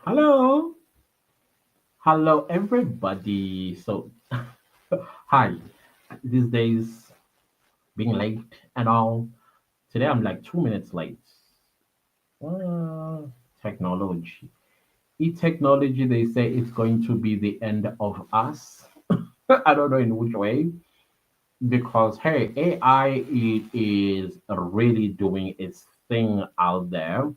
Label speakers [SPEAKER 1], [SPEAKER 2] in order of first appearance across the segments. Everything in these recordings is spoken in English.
[SPEAKER 1] Hello, hello, everybody. So, hi. These days, being late and all. Today, I'm like 2 minutes late. Uh, Technology. E-technology, they say it's going to be the end of us. I don't know in which way, because hey, AI it is really doing its thing out there,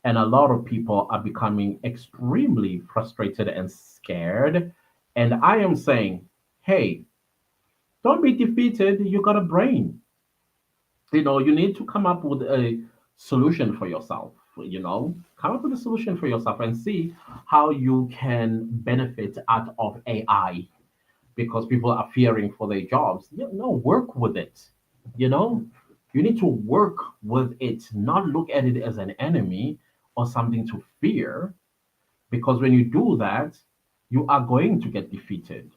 [SPEAKER 1] and a lot of people are becoming extremely frustrated and scared. And I am saying, hey, don't be defeated. You got a brain. You need to come up with a solution for yourself. Come up with a solution for yourself and see how you can benefit out of AI, because people are fearing for their jobs. No, work with it. You know, you need to work with it, not look at it as an enemy or something to fear, because when you do that, you are going to get defeated.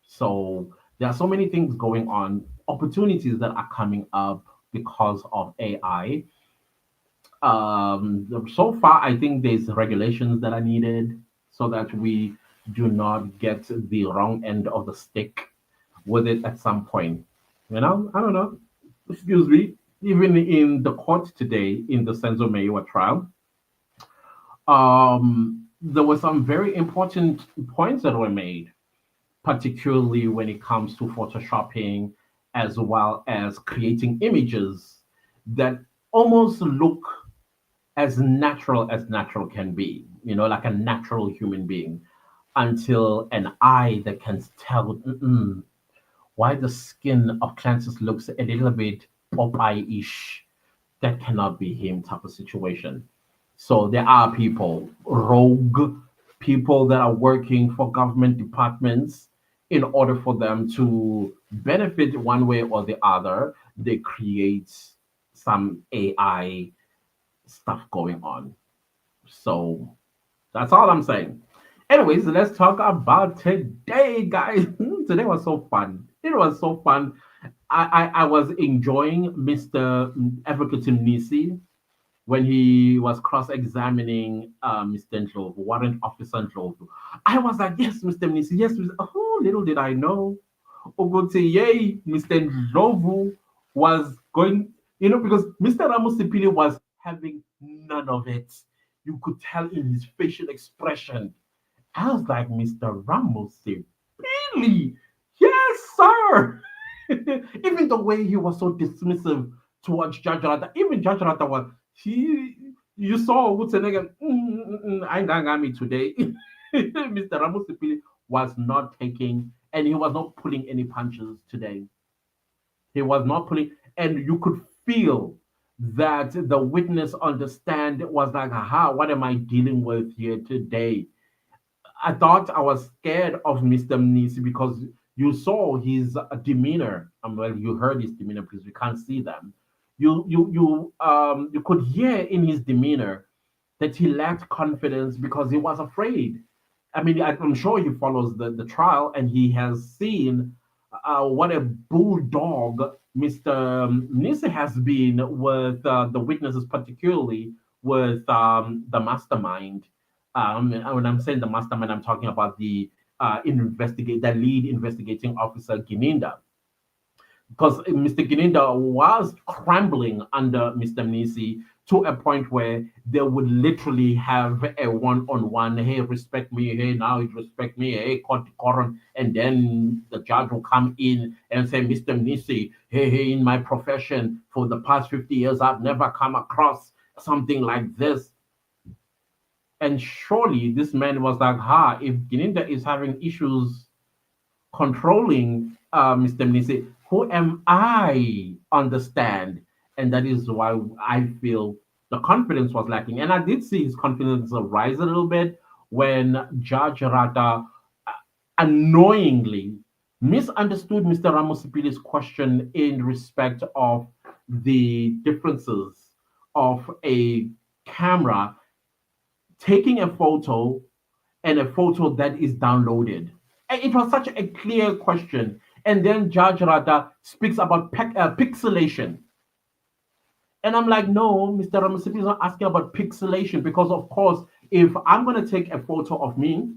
[SPEAKER 1] So there are so many things going on, opportunities that are coming up because of AI. So far, I think there's regulations that are needed so that we do not get the wrong end of the stick with it at some point. I don't know. Excuse me. Even in the court today, in the Senzo trial, there were some very important points that were made, particularly when it comes to photoshopping as well as creating images that almost look as natural can be, like a natural human being, until an eye that can tell why the skin of Clancy's looks a little bit Popeye-ish. That cannot be him type of situation. So there are people, rogue people that are working for government departments in order for them to benefit one way or the other. They create some AI stuff going on. So that's all I'm saying. Anyways, let's talk about today, guys. Today was so fun. It was so fun. I was enjoying Mr. Advocate Nisi when he was cross-examining Mr. Ndlovu, Warrant Officer Ndlovu. I was like, yes, Mr. Nisi, yes, Mr. Oh, little did I know. Ogote, yay, Mr. Ndlovu was going, because Mr. Ramusipili was having none of it. You could tell in his facial expression. I was like, Mr. Ramusipili, yes, sir. Even the way he was so dismissive towards Judge Ratha, even Judge Ratha was, you saw what's the nigga, I ain't gonna me today. Mr. Ramusipili was not taking, and he was not pulling any punches today. He was not pulling, and you could feel that the witness on the stand was like, aha, what am I dealing with here today? I thought I was scared of Mr. Mnisi because you saw his demeanor. Well, you heard his demeanor because we can't see them. You could hear in his demeanor that he lacked confidence because he was afraid. I mean, I'm sure he follows the trial and he has seen what a bulldog Mr. Nisi has been with the witnesses, particularly with the mastermind. And when I'm saying the mastermind, I'm talking about the lead investigating officer Gininda, because Mr. Gininda was crumbling under Mr. Nisi to a point where they would literally have a one-on-one. Hey, respect me. Hey, now you respect me. Hey, court decorum. And then the judge will come in and say, Mr. Nisi, hey, in my profession for the past 50 years, I've never come across something like this. And surely this man was like, if Gininda is having issues controlling Mr. Mnisi, who am I understand? And that is why I feel the confidence was lacking. And I did see his confidence rise a little bit when Judge Rata annoyingly misunderstood Mr. Ramosipili's question in respect of the differences of a camera taking a photo and a photo that is downloaded. And it was such a clear question. And then Judge Rada speaks about pixelation. And I'm like, no, Mr. Ramasipi is not asking about pixelation because, of course, if I'm gonna take a photo of me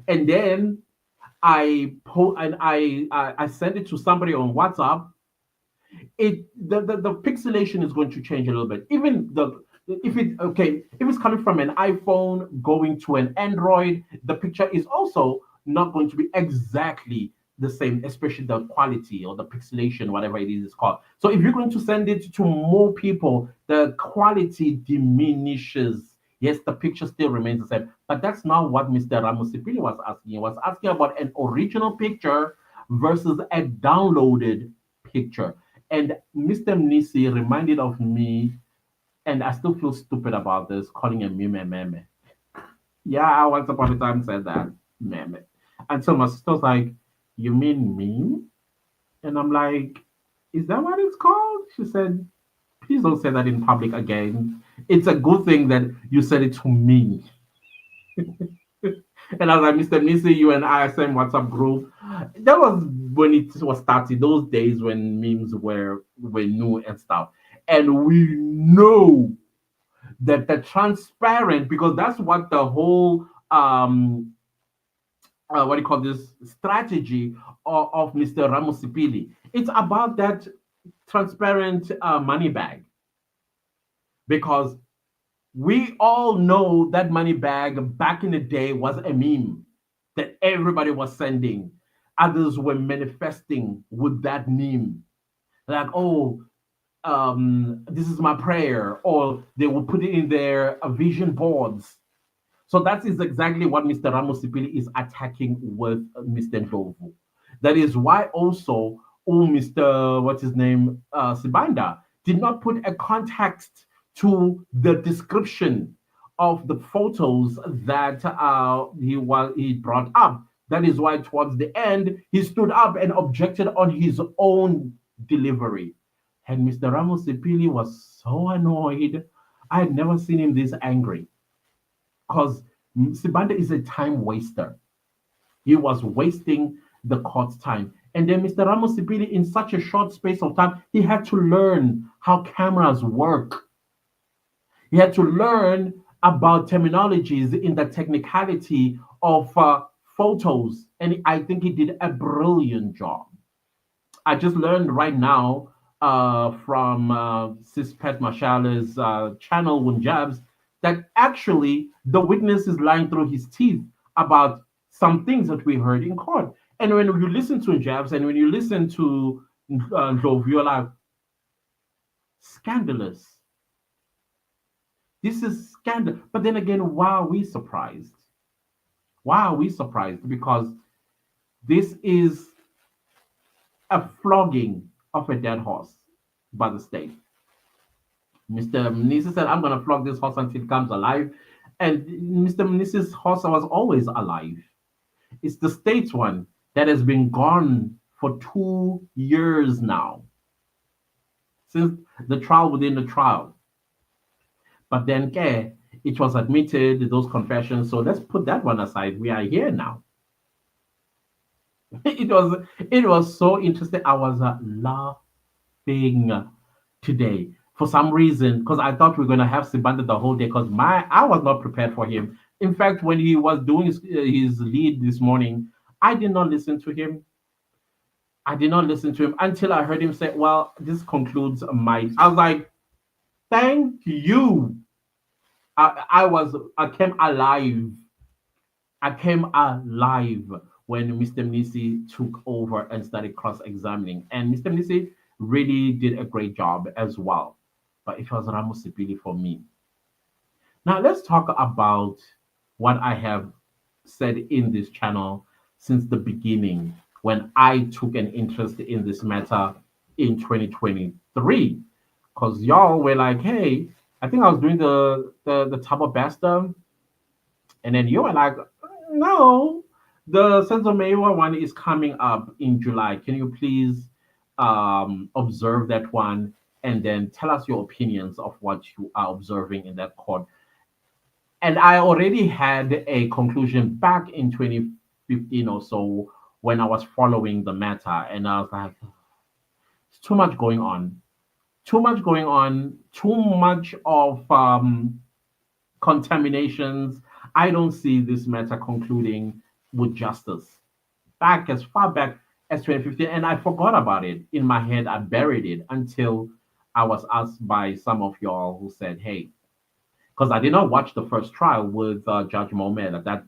[SPEAKER 1] and then I send it to somebody on WhatsApp, the pixelation is going to change a little bit. Even the if it okay if it's coming from an iPhone going to an Android, the picture is also not going to be exactly the same, especially the quality or the pixelation, whatever it is it's called. So if you're going to send it to more people, the quality diminishes. Yes, the picture still remains the same, but that's not what Mr. Ramosipini was asking. He was asking about an original picture versus a downloaded picture. And Mr. Nisi reminded of me, and I still feel stupid about this, calling a meme a meme. Yeah, I once upon a time said that, meme. And so my sister's like, "You mean meme?" And I'm like, "Is that what it's called?" She said, "Please don't say that in public again. It's a good thing that you said it to me." And I was like, "Mr. Nisi, you and I are same WhatsApp group." That was when it was started, those days when memes were new and stuff. And we know that the transparent, because that's what the whole what do you call this strategy of Mr. Ramosipili. It's about that transparent money bag, because we all know that money bag back in the day was a meme that everybody was sending. Others were manifesting with that meme. Like, oh, this is my prayer, or they will put it in their vision boards. So that is exactly what Mr. Ramos Sipili is attacking with Mr. Ndlovu. That is why also, oh, Mr. What's his name, Sibanda, did not put a context to the description of the photos that he brought up. That is why towards the end he stood up and objected on his own delivery. And Mr. Ramos Sipili was so annoyed. I had never seen him this angry, because Sibanda is a time waster. He was wasting the court's time. And then Mr. Ramos Sipili, in such a short space of time, he had to learn how cameras work. He had to learn about terminologies in the technicality of photos. And I think he did a brilliant job. I just learned right now from Sis Pat Mashala's channel, Wunjabs, that actually the witness is lying through his teeth about some things that we heard in court. And when you listen to Jabs and when you listen to Ndlovu, you're like, scandalous. This is scandal. But then again, why are we surprised? Why are we surprised? Because this is a flogging of a dead horse by the state. Mr. Mnisi said, I'm going to flog this horse until it comes alive. And Mr. Mnisi's horse was always alive. It's the state's one that has been gone for 2 years now, since the trial within the trial. But then, okay, it was admitted, those confessions. So let's put that one aside. We are here now. It was so interesting. I was laughing today for some reason, because I thought we are gonna have Sibanda the whole day, because my I was not prepared for him. In fact, when he was doing his lead this morning, I did not listen to him. I did not listen to him until I heard him say, "Well, this concludes my." I was like, "Thank you." I came alive. I came alive when Mr. Mnisi took over and started cross-examining. And Mr. Mnisi really did a great job as well. But it was Ramos Sipili for me. Now let's talk about what I have said in this channel since the beginning when I took an interest in this matter in 2023. Because y'all were like, hey, I think I was doing the Tabo Basta, and then you were like, no, the Senzo Mewa one is coming up in July. Can you please observe that one and then tell us your opinions of what you are observing in that court? And I already had a conclusion back in 2015 or so when I was following the matter, and I was like, it's too much going on. Too much going on, too much of contaminations. I don't see this matter concluding with justice. Back as far back as 2015, and I forgot about it. In my head, I buried it until I was asked by some of y'all who said, "Hey," because I did not watch the first trial with Judge Mohamed at that,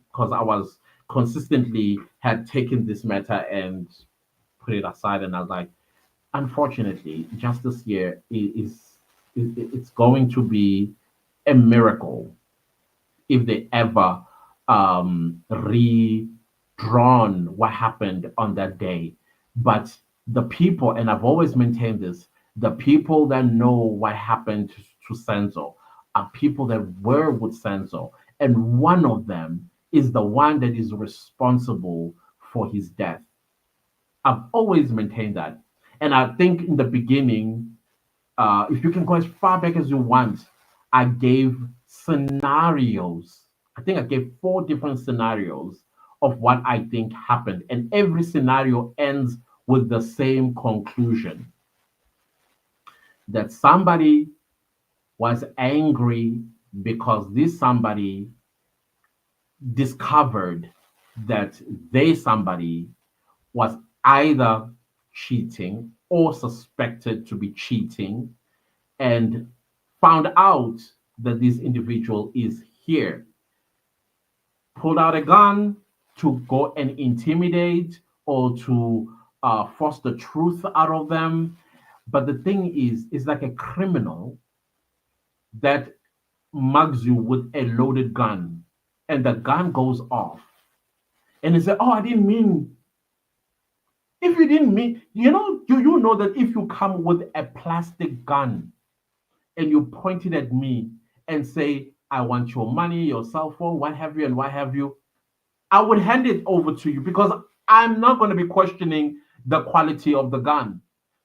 [SPEAKER 1] because I was consistently had taken this matter and put it aside, and I was like, unfortunately, justice here it's going to be a miracle if they ever redrawn what happened on that day. But the people, and I've always maintained this, the people that know what happened to Senzo are people that were with Senzo. And one of them is the one that is responsible for his death. I've always maintained that. And I think in the beginning, if you can go as far back as you want, I gave scenarios. I think I gave four different scenarios of what I think happened. And every scenario ends with the same conclusion that somebody was angry because this somebody discovered that they somebody was either cheating or suspected to be cheating and found out that this individual is here, pulled out a gun to go and intimidate or to force the truth out of them. But the thing is, it's like a criminal that mugs you with a loaded gun and the gun goes off. And they say, "Oh, I didn't mean." If you didn't mean, you know that if you come with a plastic gun and you point it at me and say, "I want your money, your cell phone, what have you, and what have you," I would hand it over to you because I'm not going to be questioning the quality of the gun.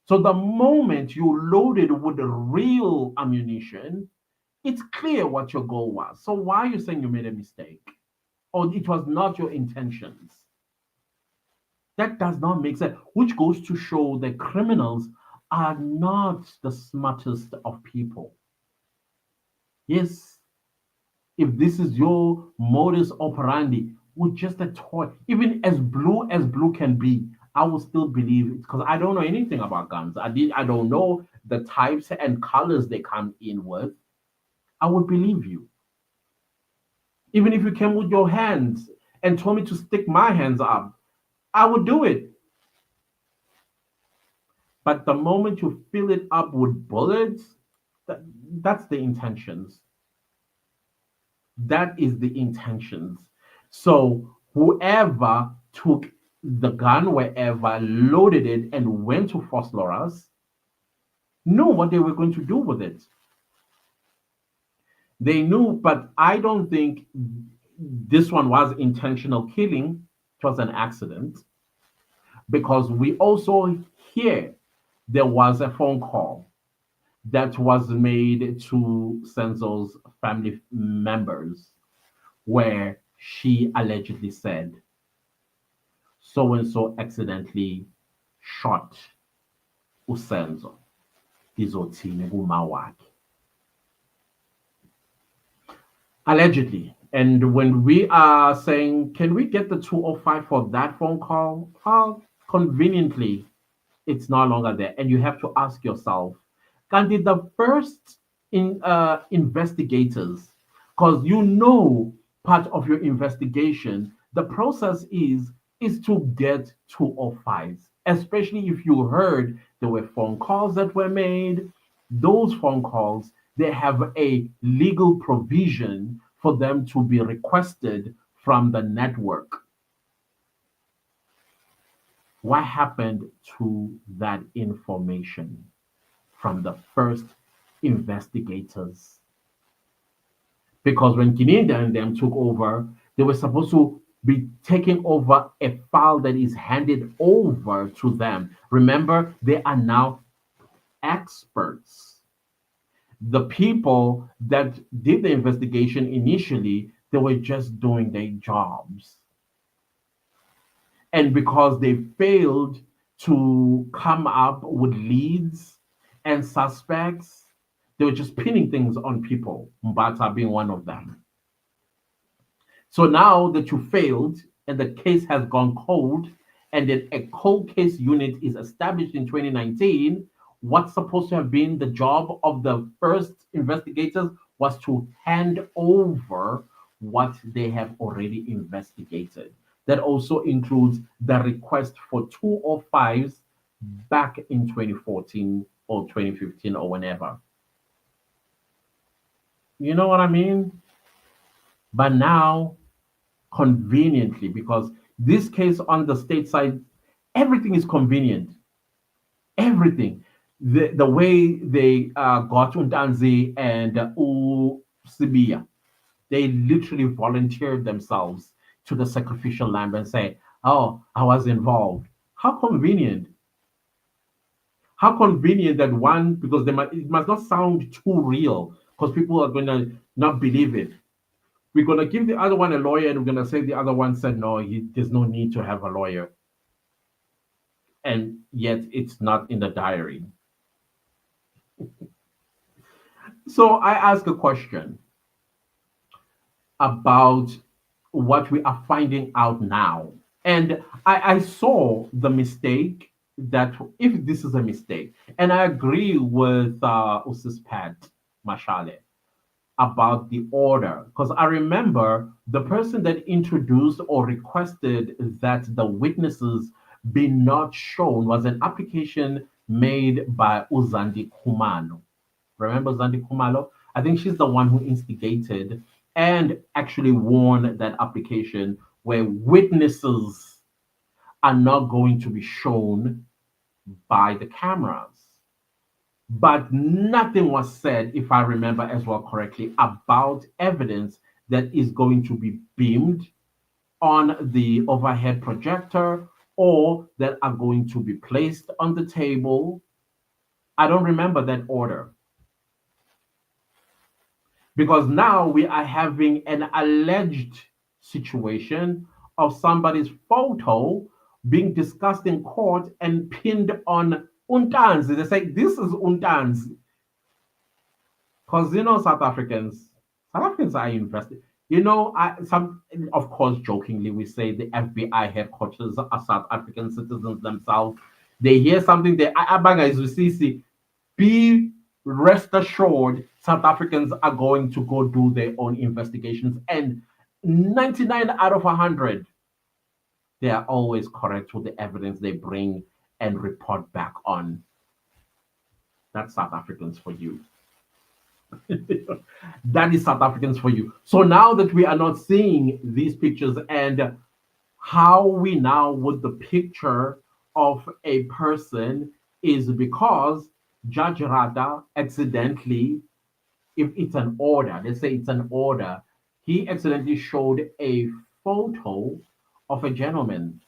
[SPEAKER 1] So the moment you load it with the real ammunition, it's clear what your goal was. So why are you saying you made a mistake or it was not your intentions? That does not make sense, which goes to show that criminals are not the smartest of people. Yes, if this is your modus operandi with just a toy, even as blue can be, I will still believe it because I don't know anything about guns. I don't know the types and colors they come in with. I would believe you. Even if you came with your hands and told me to stick my hands up, I would do it. But the moment you fill it up with bullets, that, that's the intentions. That is the intentions. So whoever took the gun wherever, loaded it, and went to Phosphorus knew what they were going to do with it. They knew, but I don't think this one was intentional killing. It was an accident because we also hear there was a phone call that was made to Senzo's family members where she allegedly said so and so accidentally shot usenzo izothini kumawakhe. Allegedly. And when we are saying, can we get the 205 for that phone call? Conveniently, it's no longer there. And you have to ask yourself, can did the first investigators, because part of your investigation, the process is to get 205s, especially if you heard there were phone calls that were made. Those phone calls, they have a legal provision for them to be requested from the network. What happened to that information from the first investigators? Because when Kininda and them took over, they were supposed to be taking over a file that is handed over to them. Remember, they are now experts. The people that did the investigation initially, they were just doing their jobs. And because they failed to come up with leads and suspects, They were just pinning things on people, Mbata being one of them. So now that you failed and the case has gone cold, and then a cold case unit is established in 2019, what's supposed to have been the job of the first investigators was to hand over what they have already investigated. That also includes the request for 205s back in 2014 or 2015 or whenever. You know what I mean? But now, conveniently, because this case on the state side, everything is convenient. Everything. The way they got Untanzi and Sibia, they literally volunteered themselves to the sacrificial lamb and say, "Oh, I was involved." How convenient. How convenient that one, because it must not sound too real, because people are going to not believe it. We're going to give the other one a lawyer, and we're going to say the other one said, no, there's no need to have a lawyer. And yet it's not in the diary. So I ask a question about what we are finding out now. And I saw the mistake that if this is a mistake, and I agree with Usis Pat Mashale about the order, because I remember the person that introduced or requested that the witnesses be not shown was an application made by Uzandi Kumalo. Remember Zandi Kumalo? I think she's the one who instigated and actually won that application where witnesses are not going to be shown by the cameras. But nothing was said, if I remember as well correctly, about evidence that is going to be beamed on the overhead projector or that are going to be placed on the table. I don't remember that order because now we are having an alleged situation of somebody's photo being discussed in court and pinned on Untanzi. They say this is Untanzi. Because South Africans are invested. Some of course jokingly we say the FBI headquarters are South African citizens themselves. They hear something they abanga is see. Be rest assured, South Africans are going to go do their own investigations, and 99 out of 100, they are always correct with the evidence they bring and report back on. That's South Africans for you. That is South Africans for you. So now that we are not seeing these pictures and how we now with the picture of a person is because Judge Ratha accidentally, if it's an order, let's say it's an order, he accidentally showed a photo of a gentleman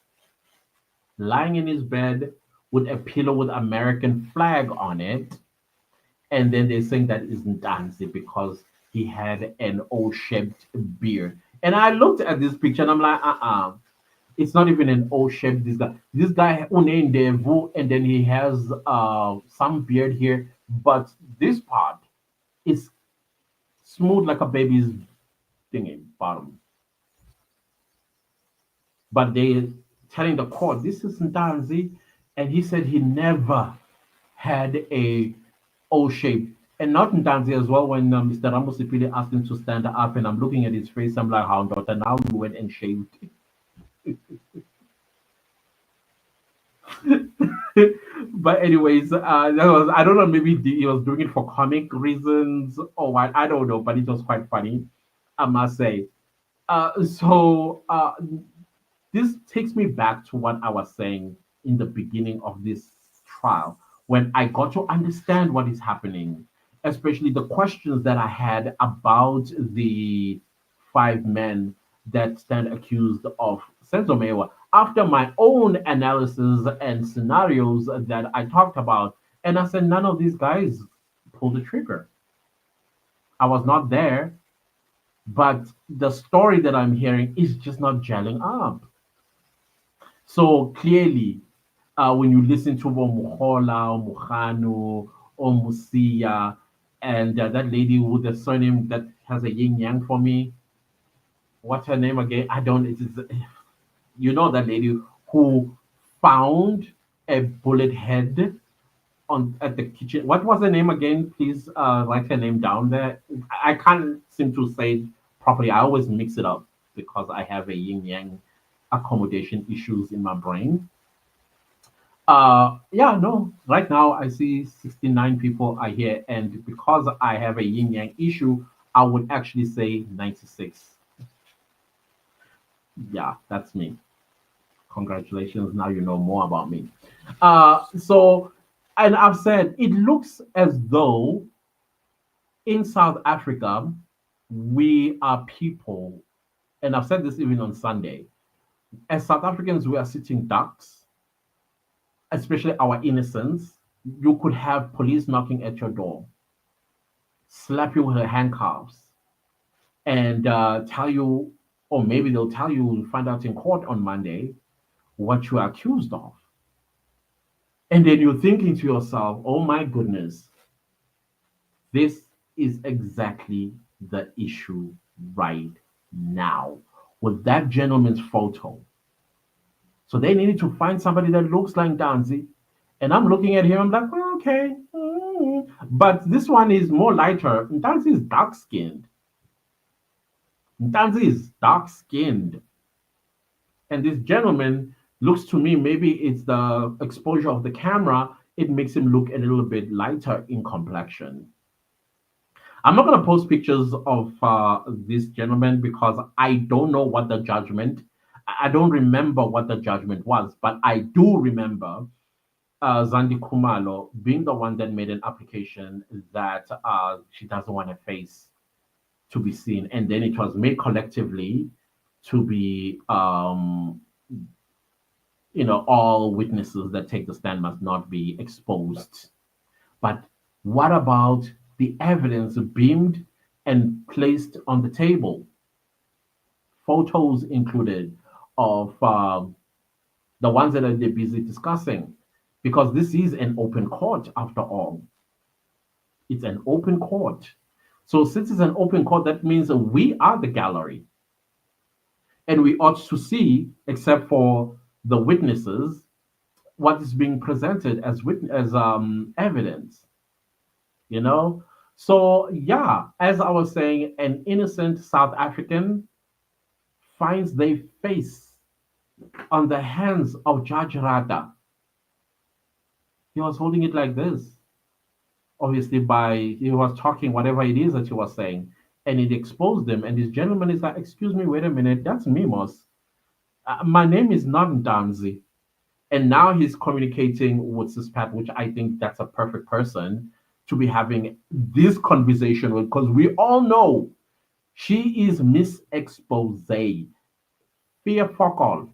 [SPEAKER 1] lying in his bed with a pillow with American flag on it, and then they saying that isn't Dancy because he had an O-shaped beard. And I looked at this picture and I'm like, it's not even an O-shaped. This guy unamed Devu, and then he has some beard here, but this part is smooth like a baby's thingy bottom. But they telling the court this isn't Dancy, and he said he never had a O shape. And not in Tanzania as well, when Mr. Ramos Sipili asked him to stand up, and I'm looking at his face, I'm like, how daughter, now you went and shaved. But anyways, that was, I don't know, maybe he was doing it for comic reasons or what, I don't know, but it was quite funny, I must say. So this takes me back to what I was saying in the beginning of this trial when I got to understand what is happening, especially the questions that I had about the five men that stand accused of Senzo Mewa after my own analysis and scenarios that I talked about. And I said, none of these guys pulled the trigger. I was not there, but the story that I'm hearing is just not gelling up. So clearly, when you listen to Muhola, Muhanu, or Musia, And that lady with the surname that has a yin yang for me. What's her name again? I don't. You know that lady who found a bullet head on at the kitchen. What was her name again? Please write her name down there. I can't seem to say it properly. I always mix it up because I have a yin yang accommodation issues in my brain. Yeah, no. Right now, I see 69 people are here, and because I have a yin yang issue, I would actually say 96. Yeah, that's me. Congratulations. Now you know more about me. So, and I've said it looks as though in South Africa, we are people, and I've said this even on Sunday. As South Africans, we are sitting ducks, especially our innocence. You could have police knocking at your door, slap you with the handcuffs, and tell you, or maybe they'll tell you, find out in court on Monday what you are accused of. And then you're thinking to yourself, oh my goodness, this is exactly the issue right now with that gentleman's photo. So they needed to find somebody that looks like Danzi. And I'm looking at him, I'm like, well, okay. But this one is more lighter. Danzi is dark skinned. Danzi is dark skinned. And this gentleman looks to me, maybe it's the exposure of the camera, it makes him look a little bit lighter in complexion. I'm not going to post pictures of this gentleman because I don't know what the judgment. I don't remember what the judgment was, but I do remember Zandi Kumalo being the one that made an application that she doesn't want her face to be seen, and then it was made collectively to be, all witnesses that take the stand must not be exposed. But what about the evidence beamed and placed on the table? Photos included of the ones that they're busy discussing, because this is an open court after all. It's an open court. So since it's an open court, that means that we are the gallery, and we ought to see, except for the witnesses, what is being presented as evidence. You know. So yeah, as I was saying, an innocent South African finds their face on the hands of Judge Ratha. He was holding it like this, obviously by he was talking whatever it is that he was saying, and it exposed them. And this gentleman is like, "Excuse me, wait a minute, that's Mimos. My name is not Danzi." And now he's communicating with Sispat, which I think that's a perfect person to be having this conversation with, because we all know she is Miss Expose. Fear fuck all.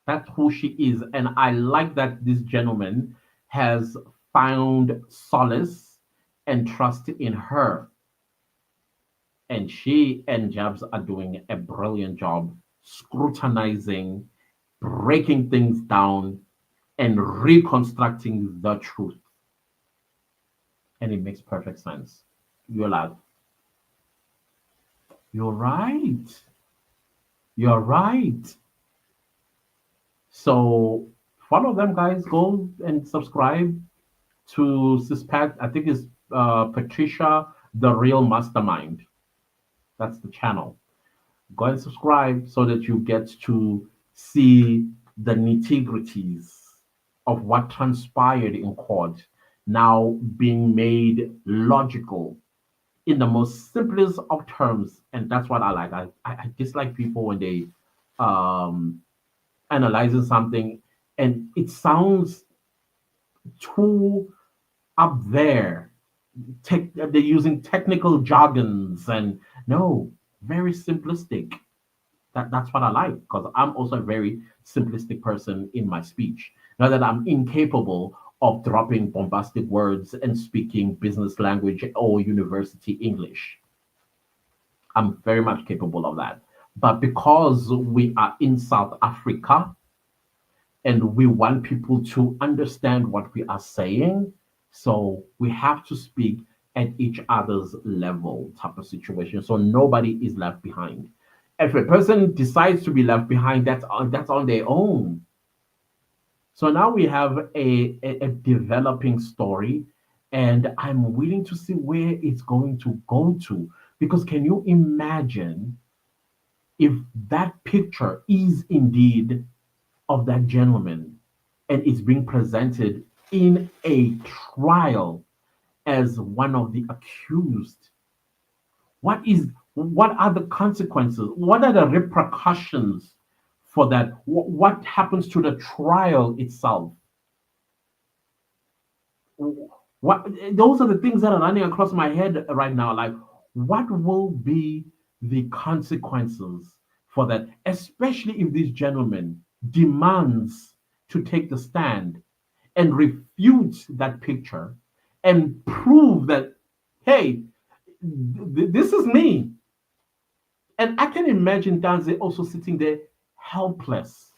[SPEAKER 1] That's who she is. And I like that this gentleman has found solace and trust in her. And she and Jabs are doing a brilliant job scrutinizing, breaking things down, and reconstructing the truth. And it makes perfect sense. You're like, you're right. You're right. So follow them, guys. Go and subscribe to Sispat. I think it's Patricia, the Real Mastermind. That's the channel. Go and subscribe so that you get to see the nitty-gritties of what transpired in court now being made logical in the most simplest of terms. And that's what I like. I dislike people when they um analyzing something and it sounds too up there. They're using technical jargons and no, very simplistic. That's what I like because I'm also a very simplistic person in my speech. Not that I'm incapable of dropping bombastic words and speaking business language or university English. I'm very much capable of that. But because we are in South Africa and we want people to understand what we are saying, so we have to speak at each other's level type of situation. So nobody is left behind. If a person decides to be left behind, that's on their own. So now we have a developing story, and I'm willing to see where it's going to go to. Because can you imagine if that picture is indeed of that gentleman and it's being presented in a trial as one of the accused? What are the consequences? What are the repercussions for that? What happens to the trial itself? What those are the things that are running across my head right now. Like, what will be the consequences for that, especially if this gentleman demands to take the stand and refute that picture and prove that, hey, this is me. And I can imagine Danze also sitting there helpless,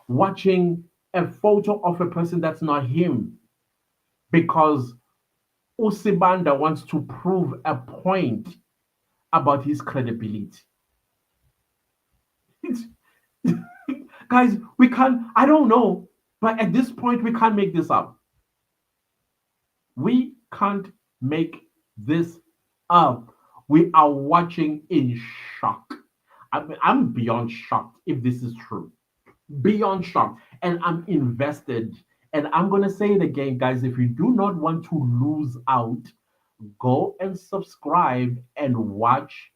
[SPEAKER 1] watching a photo of a person that's not him because Usibanda wants to prove a point about his credibility. Guys, we can't, I don't know, but at this point, we can't make this up. We can't make this up. We are watching in shock. I'm beyond shocked if this is true. Beyond shocked. And I'm invested. And I'm going to say it again, guys. If you do not want to lose out, go and subscribe and watch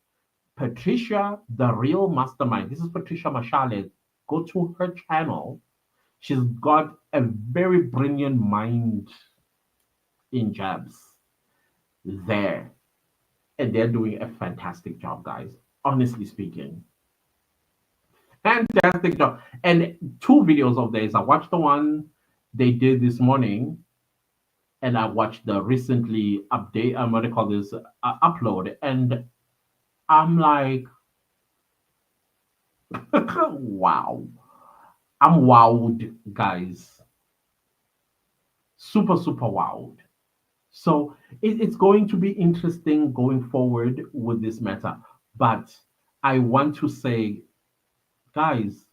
[SPEAKER 1] Patricia, the real mastermind. This is Patricia Mashale. Go to her channel. She's got a very brilliant mind in jabs there. And they're doing a fantastic job, guys. Honestly speaking, fantastic job. And two videos of theirs. I watched the one they did this morning, and I watched the recently update. What do you call this? Upload, and I'm like, wow. I'm wowed, guys. Super, super wowed. So it's going to be interesting going forward with this matter. But I want to say, guys,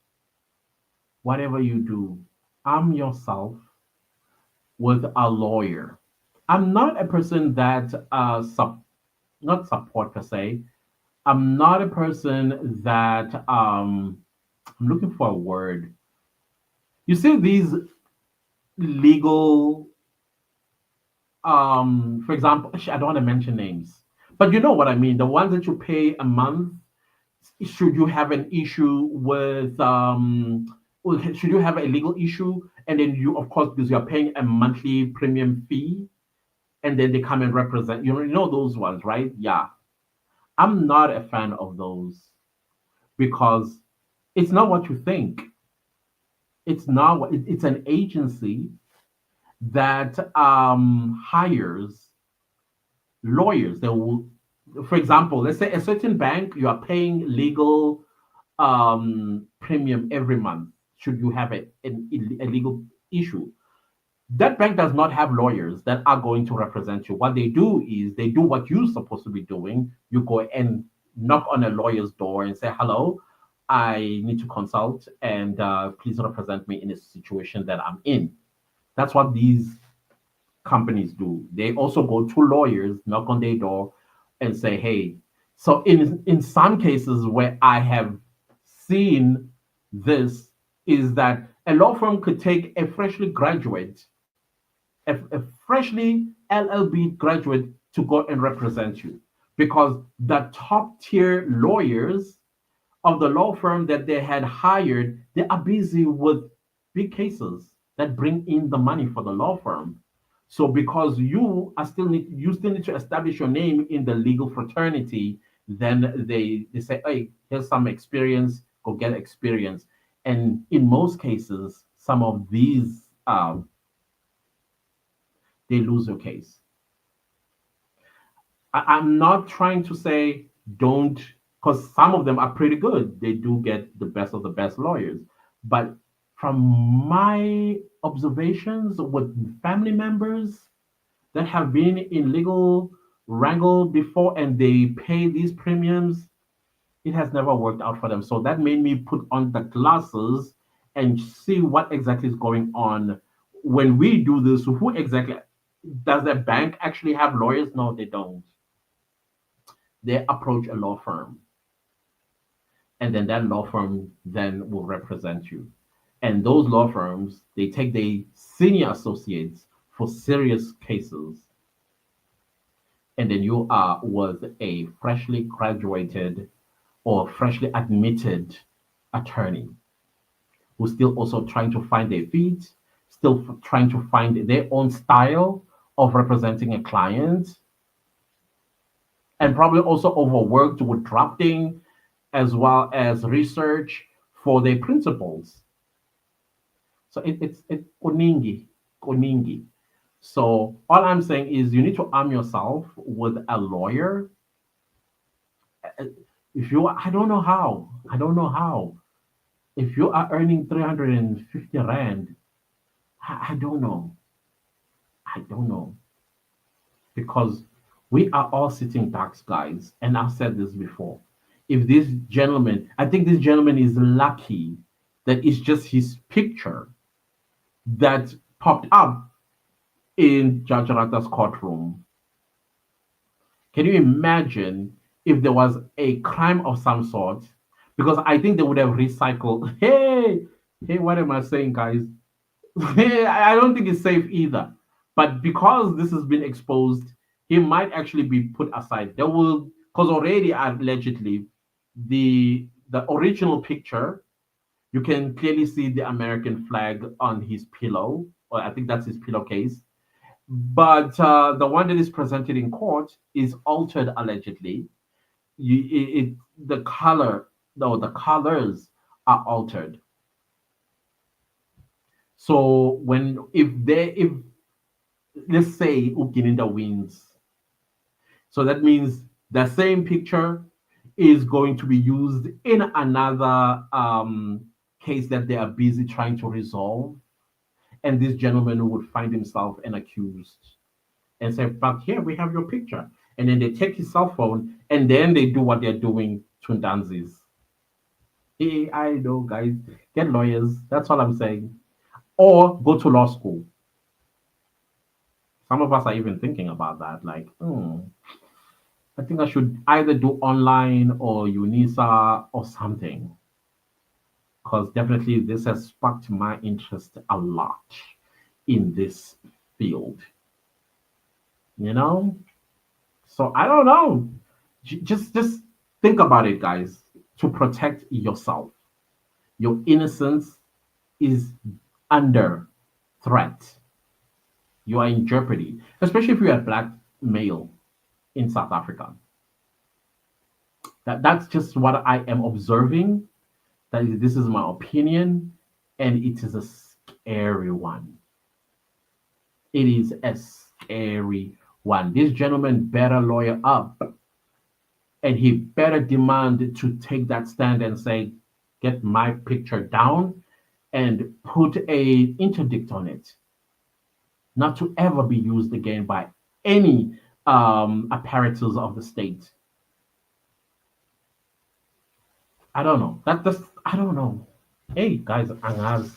[SPEAKER 1] whatever you do, arm yourself with a lawyer. I'm not a person that not support per se. I'm not a person that I'm looking for a word. You see these legal for example, I don't want to mention names, but you know what I mean, the ones that you pay a month. Should you have an issue with well, should you have a legal issue, and then you, of course, because you're paying a monthly premium fee, and then they come and represent you know those ones, right? Yeah, I'm not a fan of those because it's not what you think. It's not what it's an agency that hires lawyers. They will, for example, let's say a certain bank, you are paying legal premium every month. Should you have a legal issue, that bank does not have lawyers that are going to represent you. What they do is they do what you're supposed to be doing. You go and knock on a lawyer's door and say, "Hello, I need to consult, and please represent me in a situation that I'm in." That's what these companies do. They also go to lawyers, knock on their door, and say, "Hey." So in some cases where I have seen this, is that a law firm could take a freshly graduate, a freshly LLB graduate to go and represent you because the top tier lawyers of the law firm that they had hired, they are busy with big cases that bring in the money for the law firm. So because you still need to establish your name in the legal fraternity, then they say, hey, here's some experience, go get experience. And in most cases, some of these they lose your case. I'm not trying to say don't, because some of them are pretty good. They do get the best of the best lawyers. But from my observations with family members that have been in legal wrangle before and they pay these premiums, it has never worked out for them. So that made me put on the glasses and see what exactly is going on. When we do this, who exactly does the bank actually have lawyers? No, they don't. They approach a law firm, and then that law firm then will represent you. And those law firms, they take the senior associates for serious cases, and then you are with a freshly graduated or freshly admitted attorney who's still also trying to find their feet, still trying to find their own style of representing a client, and probably also overworked with drafting as well as research for their principles. So it's koningi, koningi. So all I'm saying is you need to arm yourself with a lawyer. Uh, If you, I don't know how, I don't know how. If you are earning 350 rand, I don't know, I don't know, because we are all sitting ducks, guys. And I've said this before. If this gentleman, I think this gentleman is lucky that it's just his picture that popped up in Judge Ratha's courtroom. Can you imagine if there was a crime of some sort? Because I think they would have recycled. Hey, hey, what am I saying, guys? I don't think it's safe either. But because this has been exposed, he might actually be put aside. There will, because already allegedly, the original picture, you can clearly see the American flag on his pillow, or I think that's his pillowcase. But the one that is presented in court is altered allegedly. The color, no, the colors are altered. So if let's say Ukininda wins, so that means the same picture is going to be used in another case that they are busy trying to resolve, and this gentleman would find himself an accused and say, "But here we have your picture," and then they take his cell phone and then they do what they're doing to Ndanzi's. Hey, I know, guys, get lawyers. That's all I'm saying, or go to law school. Some of us are even thinking about that, like, I think I should either do online or UNISA or something, because definitely this has sparked my interest a lot in this field, you know? So I don't know. Just think about it, guys, to protect yourself. Your innocence is under threat. You are in jeopardy, especially if you're a black male in South Africa. That's just what I am observing. This is my opinion, and it is a scary one. It is a scary one. This gentleman better lawyer up, and he better demand to take that stand and say, "Get my picture down," and put a interdict on it, not to ever be used again by any apparatus of the state. I don't know. That's I don't know. Hey guys, Angaz,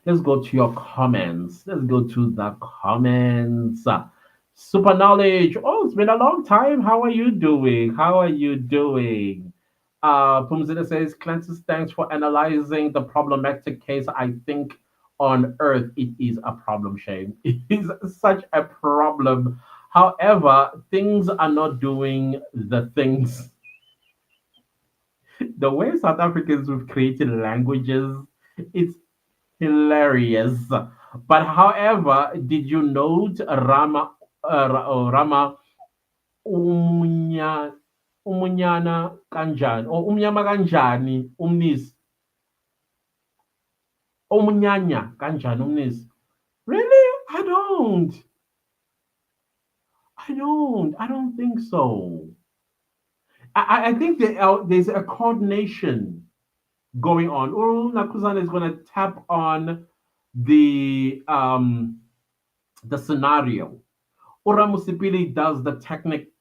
[SPEAKER 1] let's go to your comments. Let's go to the comments. Super knowledge. Oh, it's been a long time. How are you doing? How are you doing? Pumzina says, Clancy, thanks for analyzing the problematic case. I think on Earth it is a problem, Shane. It is such a problem. However, things are not doing the things the way South Africans have created languages, it's hilarious. But however, did you note Rama umunya, umunyana kanjani or umnyama kanjani umnis umunyanya kanjani umnis? Really? I don't think so. I think there's a coordination going on. Oh, Nakuzan is going to tap on the um, the scenario Uramusipili does the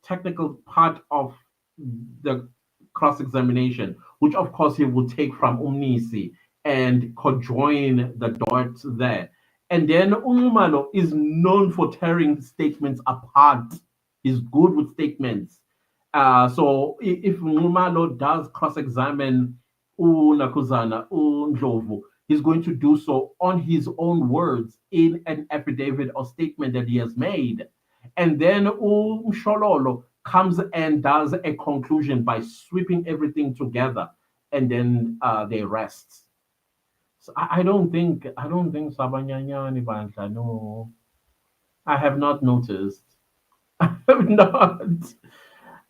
[SPEAKER 1] technical part of the cross examination, which of course he will take from Umnisi and conjoin the dots there. And then Umumalo is known for tearing statements apart. He's good with statements. So if Umumalo does cross examine Nakuzana, Ndlovu, he's going to do so on his own words in an affidavit or statement that he has made. And then Mshololo comes and does a conclusion by sweeping everything together, and then they rest. So I don't think Sabanyanyani Bandla, no. I have not noticed. I have not.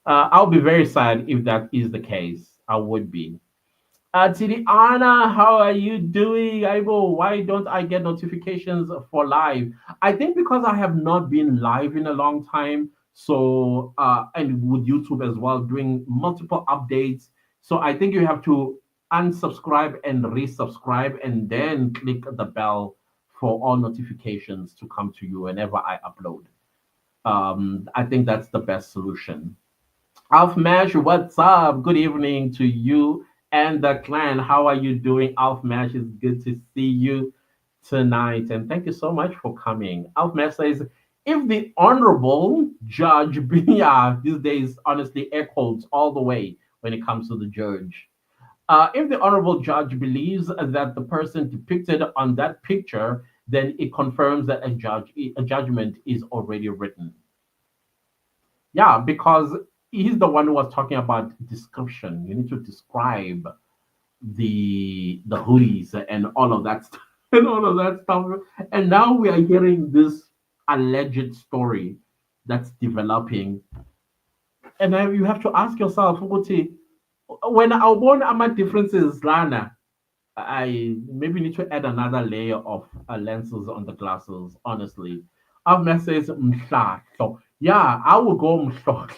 [SPEAKER 1] I'll be very sad if that is the case. I would be. Tiliana, how are you doing? Ibo, why don't I get notifications for live? I think because I have not been live in a long time. So, and with YouTube as well, doing multiple updates. So I think you have to unsubscribe and resubscribe and then click the bell for all notifications to come to you whenever I upload. I think that's the best solution. Alfmash, what's up? Good evening to you and the clan. How are you doing? Alfmash, it's good to see you tonight. And thank you so much for coming. Alfmash says, if the honorable judge, yeah, these days, honestly, air quotes all the way when it comes to the judge. If the honorable judge believes that the person depicted on that picture, then it confirms that a judgment is already written. Yeah, because he's the one who was talking about description. You need to describe the hoodies and all of that stuff and all of that stuff. And now we are hearing this alleged story that's developing. And then you have to ask yourself, "Ukuthi, when I want my differences, Lana, I maybe need to add another layer of lenses on the glasses, honestly. I've messaged Mhla. So yeah, I will go Mhla.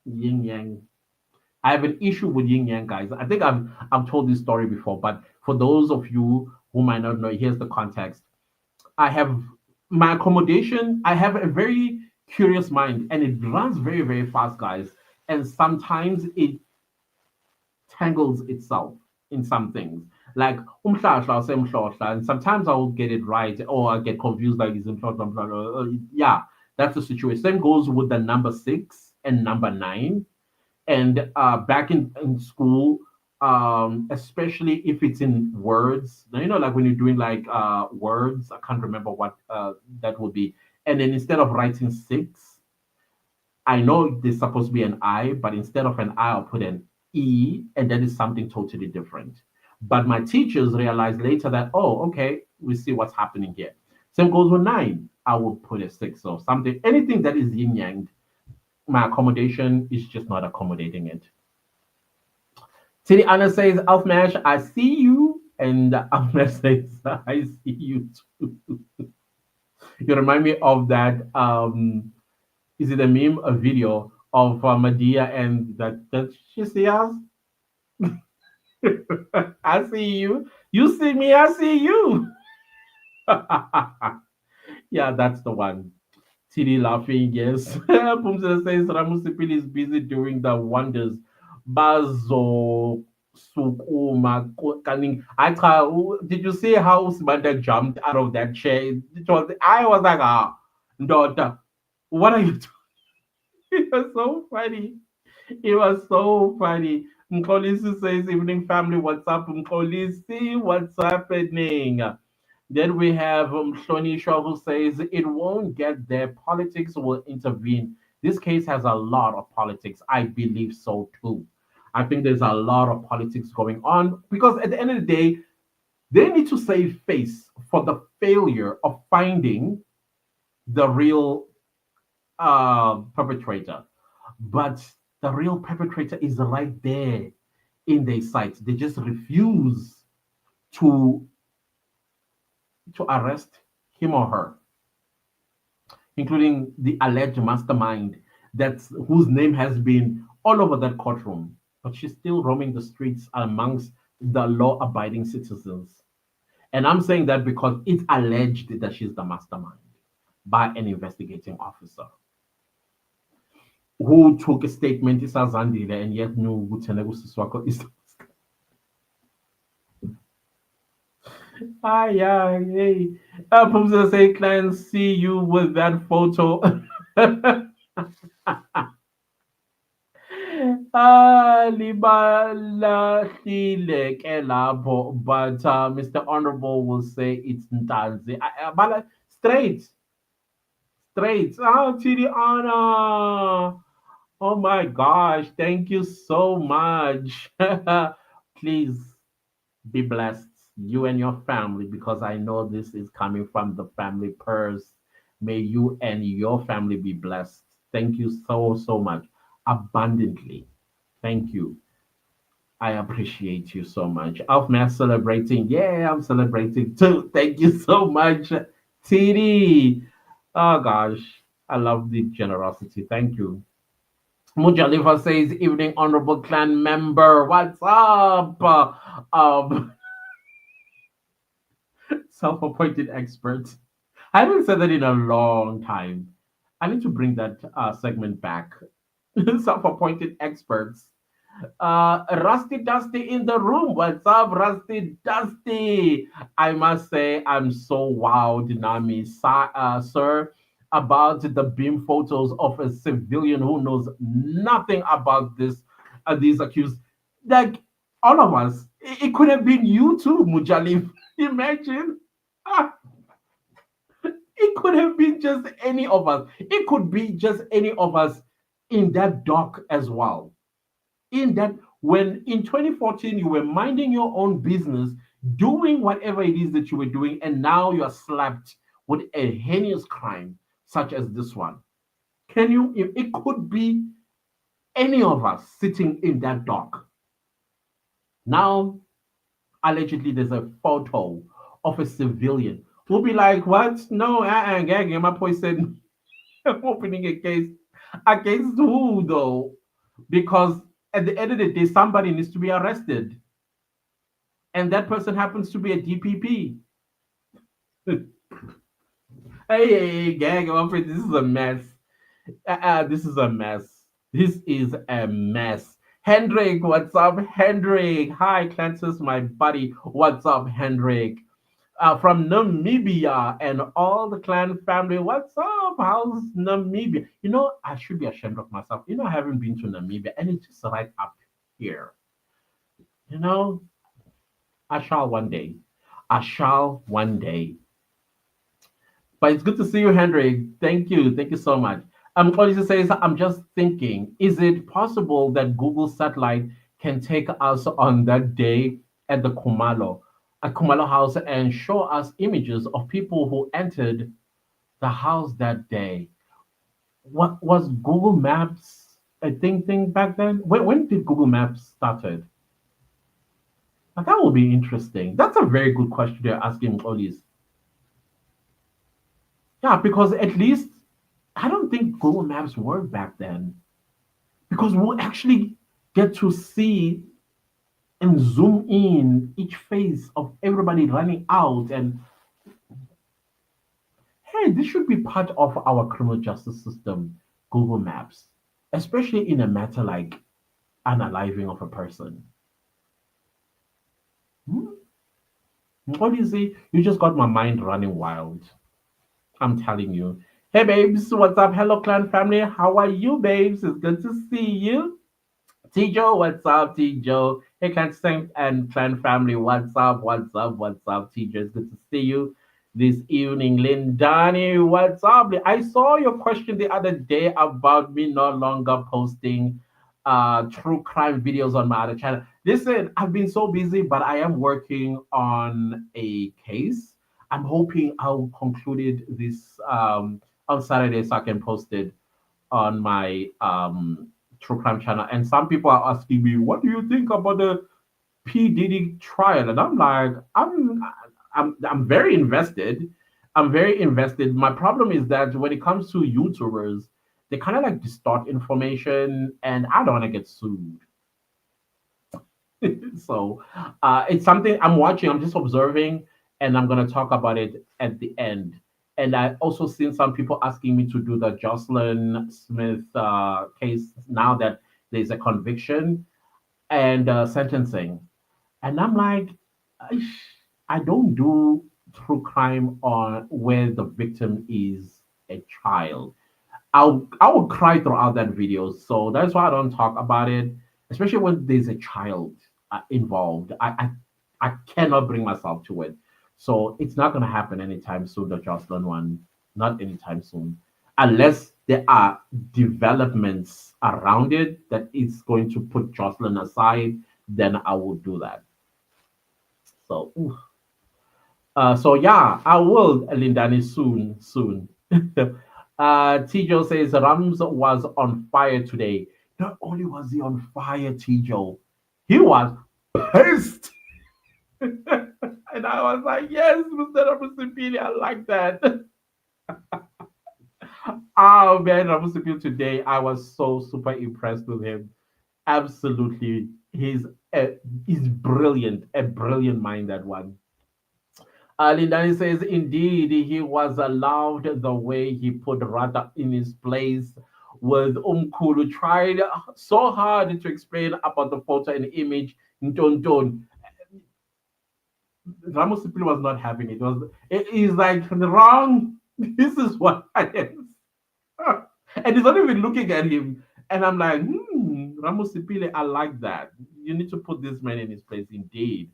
[SPEAKER 1] Yin Yang. I have an issue with yin yang, guys. I think I've told this story before, but for those of you who might not know, here's the context. I have my accommodation. I have a very curious mind, and it runs very very fast, guys. And sometimes it tangles itself in some things. Like umhlahla, I'll say umhlahla, and sometimes I'll get it right, or I get confused like it's umhlahla. Yeah, that's the situation. Same goes with the number six and number nine and back in school, especially if it's in words, like when you're doing like words, I can't remember what that would be. And then instead of writing six, I know there's supposed to be an I, but instead of an I, I'll put an E, and that is something totally different. But my teachers realized later that, oh, okay, we see what's happening here. Same goes with nine. I will put a six or something. Anything that is yin yang, my accommodation is just not accommodating it. Tini Anna says, Alfmash, I see you. And Alfmash says, I see you too. You remind me of that. Is it a meme, a video of Medea and that she see us? I see you. You see me, I see you. Yeah, that's the one. TD laughing, yes. Pumsela says Ramusipili is busy doing the wonders. Bazo Sukuma Kaning. Did you see how Simanda jumped out of that chair? I was like, daughter, what are you doing? It was so funny. It was so funny. Mkolisi says, evening family, what's up? Mkolisi, what's happening? Then we have Shoni Shaw who says it won't get there. Politics will intervene. This case has a lot of politics. I believe so too. I think there's a lot of politics going on because at the end of the day, they need to save face for the failure of finding the real perpetrator. But the real perpetrator is right there in their sights. They just refuse to arrest him or her, including the alleged mastermind that's whose name has been all over that courtroom, but she's still roaming the streets amongst the law-abiding citizens. And I'm saying that because it's alleged that she's the mastermind. by an investigating officer who took a statement isazandile and yet knew ukuthi yena kusisi wakho is. Ah, yeah, hey. Pumza say, "Can see you with that photo." Libalahlile ke lapho, but Mr. Honorable will say it's Ntanzi. Bala straight, straight. Oh, to the honor. Oh my gosh, thank you so much. Please be blessed, you and your family, because I know this is coming from the family purse. May you and your family be blessed. Thank you so, so much. Abundantly. Thank you. I appreciate you so much. Alfman celebrating. Yeah, I'm celebrating too. Thank you so much, TD. Oh gosh, I love the generosity. Thank you. Mujalifa says, "Evening, honorable clan member. What's up?" Um, self-appointed expert. I haven't said that in a long time. I need to bring that segment back. Self-appointed experts. Rusty Dusty in the room. What's up, Rusty Dusty? I must say, I'm so wowed, Nami, sir, about the beam photos of a civilian who knows nothing about these accused. Like all of us, it could have been you too, Mujalif. Imagine. Ah, it could have been just any of us. It could be just any of us in that dock as well. In that, when in 2014 you were minding your own business, doing whatever it is that you were doing, and now you are slapped with a heinous crime such as this one. Can you? It could be any of us sitting in that dock. Now, allegedly, there's a photo of a civilian. We'll be like, what? No, gag. My point said, I'm opening a case against who though? Because at the end of the day, somebody needs to be arrested, and that person happens to be a DPP. Hey, gang, I'm afraid this is a mess. This is a mess. This is a mess. Hendrik, what's up, Hendrik? Hi, Clancis, my buddy. What's up, Hendrik? From Namibia and all the clan family. What's up? How's Namibia? You know, I should be ashamed of myself. You know, I haven't been to Namibia, and it's just right up here. You know, I shall one day. I shall one day. But it's good to see you, Henry. Thank you. Thank you so much. Policy says, I'm just thinking, is it possible that Google satellite can take us on that day at the at Kumalo house and show us images of people who entered the house that day? What was Google Maps a thing back then? When did Google Maps started? Now, that would be interesting. That's a very good question they're asking police. Yeah, because at least I don't think Google Maps worked back then. Because we'll actually get to see and zoom in each face of everybody running out. And hey, this should be part of our criminal justice system, Google Maps, especially in a matter like unaliving of a person. Hmm? What do you see? You just got my mind running wild. I'm telling you. Hey, babes, what's up? Hello, clan family. How are you, babes? It's good to see you. Tijo, what's up, Tijo? Hey, Clan Saint and Clan family, what's up? What's up? What's up, Tijo? It's good to see you this evening. Lindani, what's up? I saw your question the other day about me no longer posting true crime videos on my other channel. Listen, I've been so busy, but I am working on a case. I'm hoping I'll conclude it this on Saturday so I can post it on my true crime channel. And some people are asking me, "What do you think about the P Diddy trial?" And I'm like, I'm very invested. I'm very invested. My problem is that when it comes to YouTubers, they kind of like distort information, and I don't want to get sued. So it's something I'm watching. I'm just observing, and I'm gonna talk about it at the end. And I also seen some people asking me to do the Jocelyn Smith case now that there's a conviction and sentencing. And I'm like, "Aish, I don't do true crime on where the victim is a child. I will cry throughout that video. So that's why I don't talk about it, especially when there's a child involved. I cannot bring myself to it. So it's not gonna happen anytime soon. The Jocelyn one, not anytime soon, unless there are developments around it that is going to put Jocelyn aside. Then I will do that. So, oof. So yeah, I will, Lindani, soon, soon. Tijo says Rams was on fire today. Not only was he on fire, Tijo, he was pissed. And I was like, yes, Mr. Ramusipili, I like that. Oh man, Ramusipili today, I was so super impressed with him. Absolutely. He's brilliant, a brilliant mind, that one. Lindani says, indeed, he was allowed the way he put Ratha in his place with Umkulu. Tried so hard to explain about the photo and image. Ntonton. Ramos simply was not having it. It is like wrong. This is what I am. And he's not even looking at him. And I'm like, Ramos Sipile, I like that. You need to put this man in his place, indeed.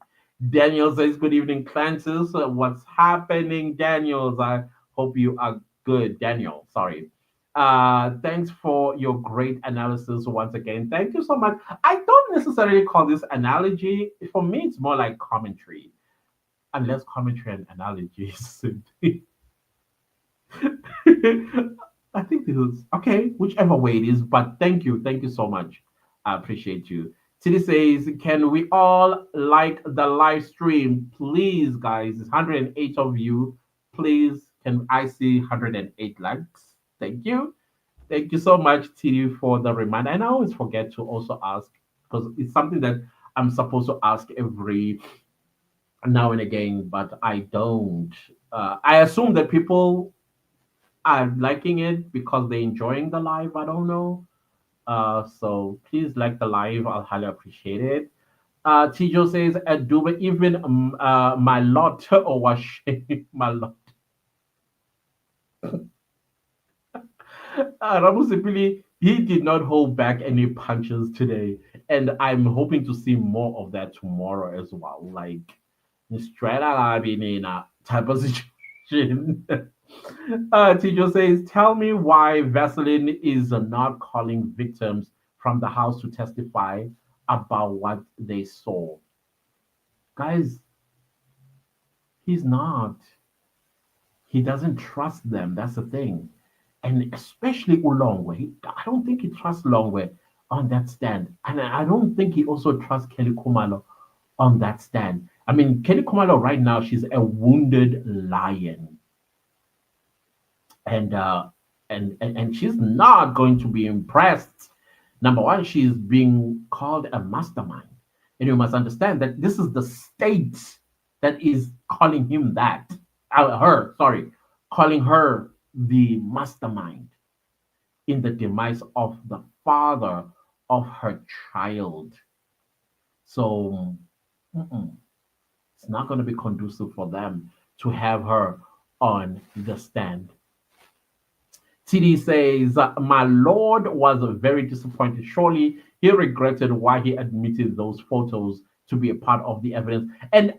[SPEAKER 1] Daniel says, good evening, Clancis. What's happening, Daniels? I hope you are good, Daniel. Sorry. Thanks for your great analysis once again. Thank you so much. I don't necessarily call this analogy. For me, it's more like commentary, unless commentary and analogy is I think this is okay, whichever way it is. But thank you so much. I appreciate you. City says, "Can we all like the live stream, please, guys? It's 108 of you. Please, can I see 108 likes? Thank you so much, TD, for the reminder. And I always forget to also ask because it's something that I'm supposed to ask every now and again, but I don't. I assume that people are liking it because they're enjoying the live. I don't know. So please like the live. I'll highly appreciate it. Tijo says, Duba, even my lot or was my lot. Ramu Sipili, he did not hold back any punches today. And I'm hoping to see more of that tomorrow as well. Like, straight out in a type of situation. Tijo says, tell me why Vaseline is not calling victims from the house to testify about what they saw. Guys, he's not. He doesn't trust them. That's the thing. And especially Ulongwe. I don't think he trusts Longwe on that stand. And I don't think he also trusts Kelly Kumalo on that stand. I mean, Kelly Kumalo right now, she's a wounded lion. And and she's not going to be impressed. Number one, she's being called a mastermind, and you must understand that this is the state that is calling him that, her, sorry, calling her the mastermind in the demise of the father of her child. So mm-mm, it's not going to be conducive for them to have her on the stand. TD says, my lord was very disappointed. Surely he regretted why he admitted those photos to be a part of the evidence. And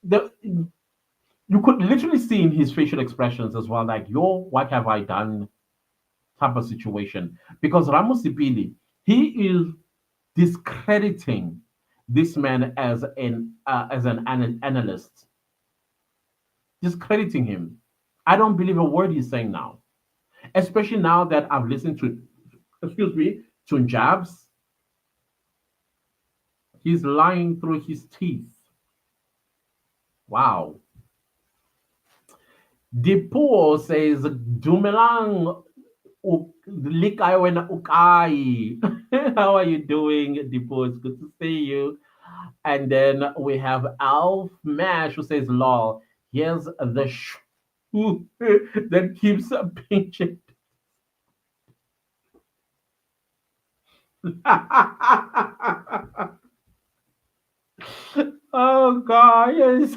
[SPEAKER 1] the you could literally see in his facial expressions as well, like, yo, what have I done type of situation. Because Ramos Sipili, he is discrediting this man as an analyst, discrediting him. I don't believe a word he's saying now, especially now that I've listened to, excuse me, to Jabs. He's lying through his teeth. Wow. Dipo says, Dumelang likay wena ukay. How are you doing, Dipo? It's good to see you. And then we have Alf Mash who says, lol, here's the who that keeps pinching. Oh God, yes.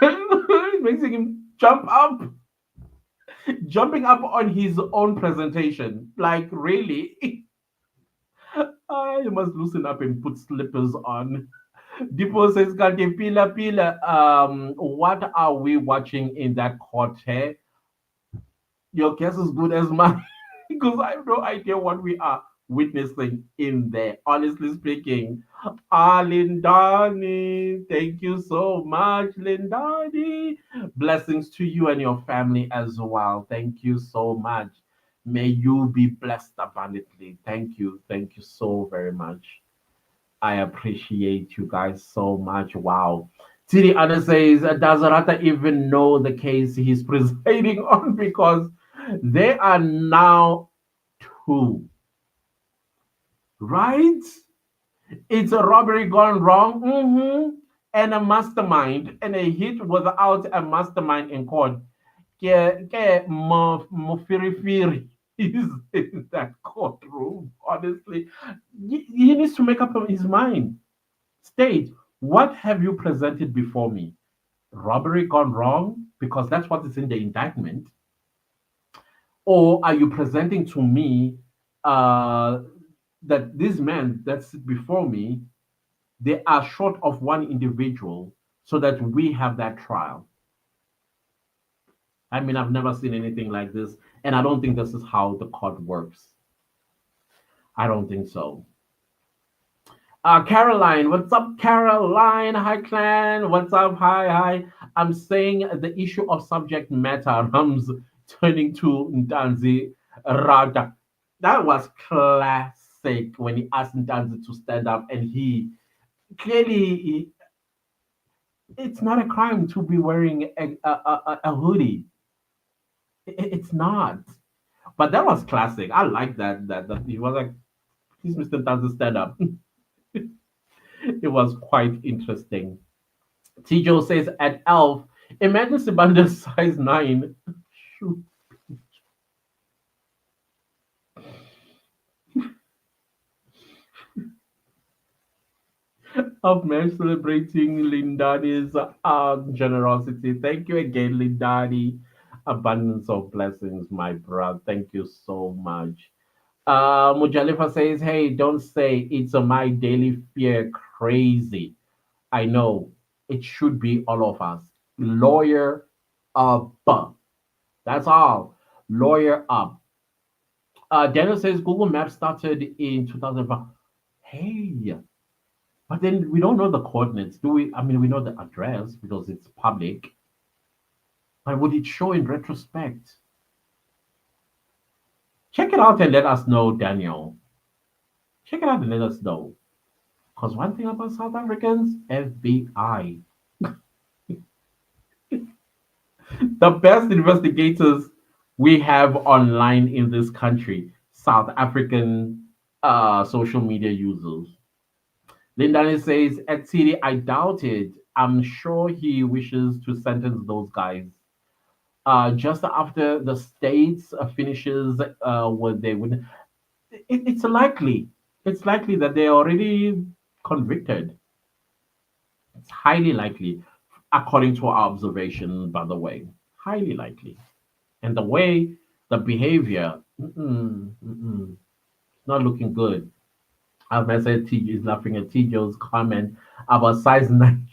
[SPEAKER 1] It makes him jump up, jumping up on his own presentation. Like, really? You must loosen up and put slippers on. Dippo says, "Kati Pila Pila, what are we watching in that court? Eh? Your guess is good as mine because I have no idea what we are witnessing in there. Honestly speaking, Lindani, thank you so much, Lindani. Blessings to you and your family as well. Thank you so much. May you be blessed abundantly. Thank you so very much. I appreciate you guys so much. Wow. Tiri Anna says, does Rata even know the case he's presiding on? Because they are now two, right? It's a robbery gone wrong, and a mastermind, and a hit without a mastermind in court. Mufirifiri is in that courtroom. Honestly, he needs to make up his mind. State, what have you presented before me? Robbery gone wrong? Because that's what is in the indictment. Or are you presenting to me uh, that these men that's before me, they are short of one individual so that we have that trial? I mean, I've never seen anything like this, and I don't think this is how the court works. I don't think so. Caroline, what's up, Caroline? Hi, clan. What's up? Hi, hi. I'm saying the issue of subject matter Rams turning to Ntanzi Rada. That was classic when he asked Ntanzi to stand up, and he clearly, it's not a crime to be wearing a hoodie. It's not. But that was classic. I like that he was like, please, Mr. Ntanzi, stand up. It was quite interesting. Tijo says at Elf, imagine Sibanda's size 9 shoe of man celebrating Lindani's generosity. Thank you again, Lindani. Abundance of blessings, my brother. Thank you so much. Mujalifa says, hey, don't say it's a my daily fear crazy. I know it should be all of us. Lawyer up. That's all. Lawyer up. Daniel says Google Maps started in 2005. Hey, but then we don't know the coordinates, do we? I mean, we know the address because it's public, but would it show in retrospect? Check it out and let us know, Daniel. Check it out and let us know. Because one thing about South Africans, FBI, the best investigators we have online in this country, South African social media users. Lindani says, at City, I doubt it. I'm sure he wishes to sentence those guys. Just after the states finishes what they would, it's likely. It's likely that they're already convicted. It's highly likely, according to our observation, by the way. Highly likely. And the way, the behavior, not looking good. As I said, T is laughing at Tijo's comment about size 9.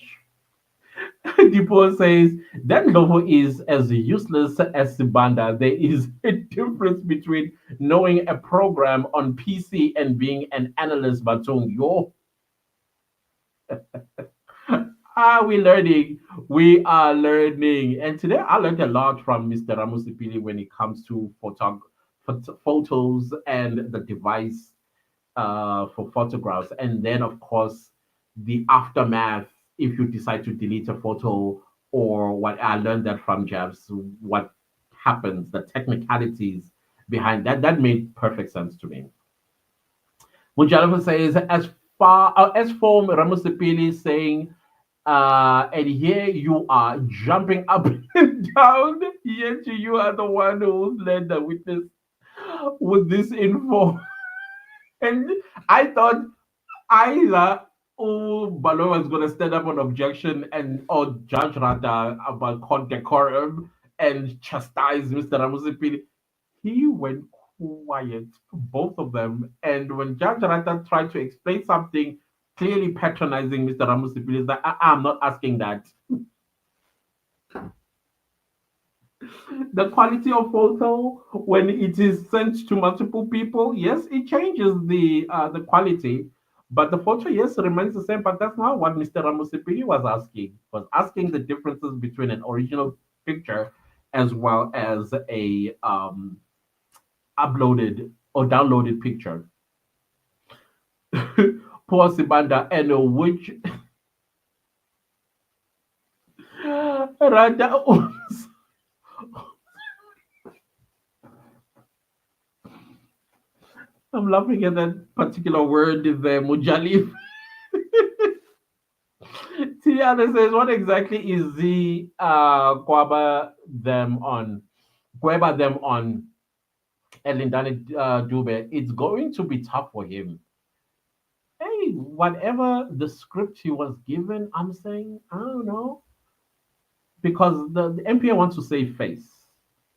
[SPEAKER 1] Depot says that Lovo is as useless as Sibanda. There is a difference between knowing a program on PC and being an analyst, Batung. Yo, are we learning? We are learning. And today I learned a lot from Mr. Ramusipili when it comes to photos and the device for photographs. And then, of course, the aftermath if you decide to delete a photo or what I learned that from Jeffs, what happens, the technicalities behind that. That made perfect sense to me. Mujalova says, as for Ramusipili saying And here you are jumping up and down. Yet you are the one who led the witness with this info. And I thought either Balo was going to stand up on objection and or Judge Ratha about court decorum and chastise Mr. Ramusipili. He went quiet, both of them. And when Judge Ratha tried to explain something, clearly patronizing Mr. Ramusipili, is like, I'm not asking that. The quality of photo when it is sent to multiple people, yes, it changes the quality, but the photo, yes, remains the same. But that's not what Mr. Ramosipili was asking. Was asking the differences between an original picture as well as a uploaded or downloaded picture. Poor Sibanda, and which rather I'm laughing at that particular word there, Mujali. Tiana says, what exactly is the Kweba them on Elindani Dube? It's going to be tough for him. Hey, whatever the script he was given, I'm saying, I don't know. Because the MPA wants to save face.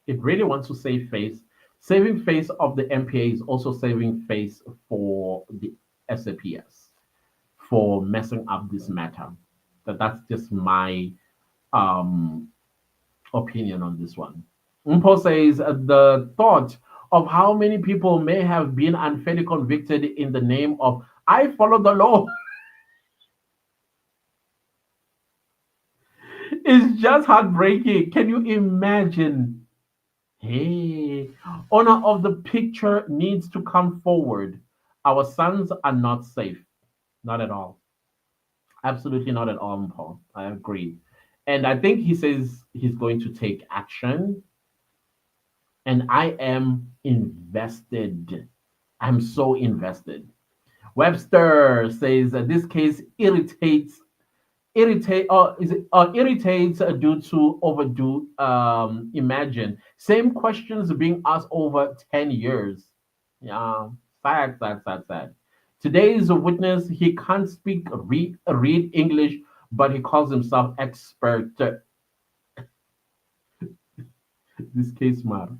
[SPEAKER 1] It really wants to save face. Saving face of the MPA is also saving face for the SAPS for messing up this matter. That's just my um, opinion on this one. Mpo says the thought of how many people may have been unfairly convicted in the name of I follow the law is just heartbreaking. Can you imagine? Hey, owner of the picture needs to come forward. Our sons are not safe. Not at all. Absolutely not at all, Mpo. I agree. And I think he says he's going to take action. And I am invested. I'm so invested. Webster says that this case irritates due to overdue. Imagine same questions being asked over 10 years. Yeah, sad. Today's witness, he can't speak read English, but he calls himself expert. This case, man.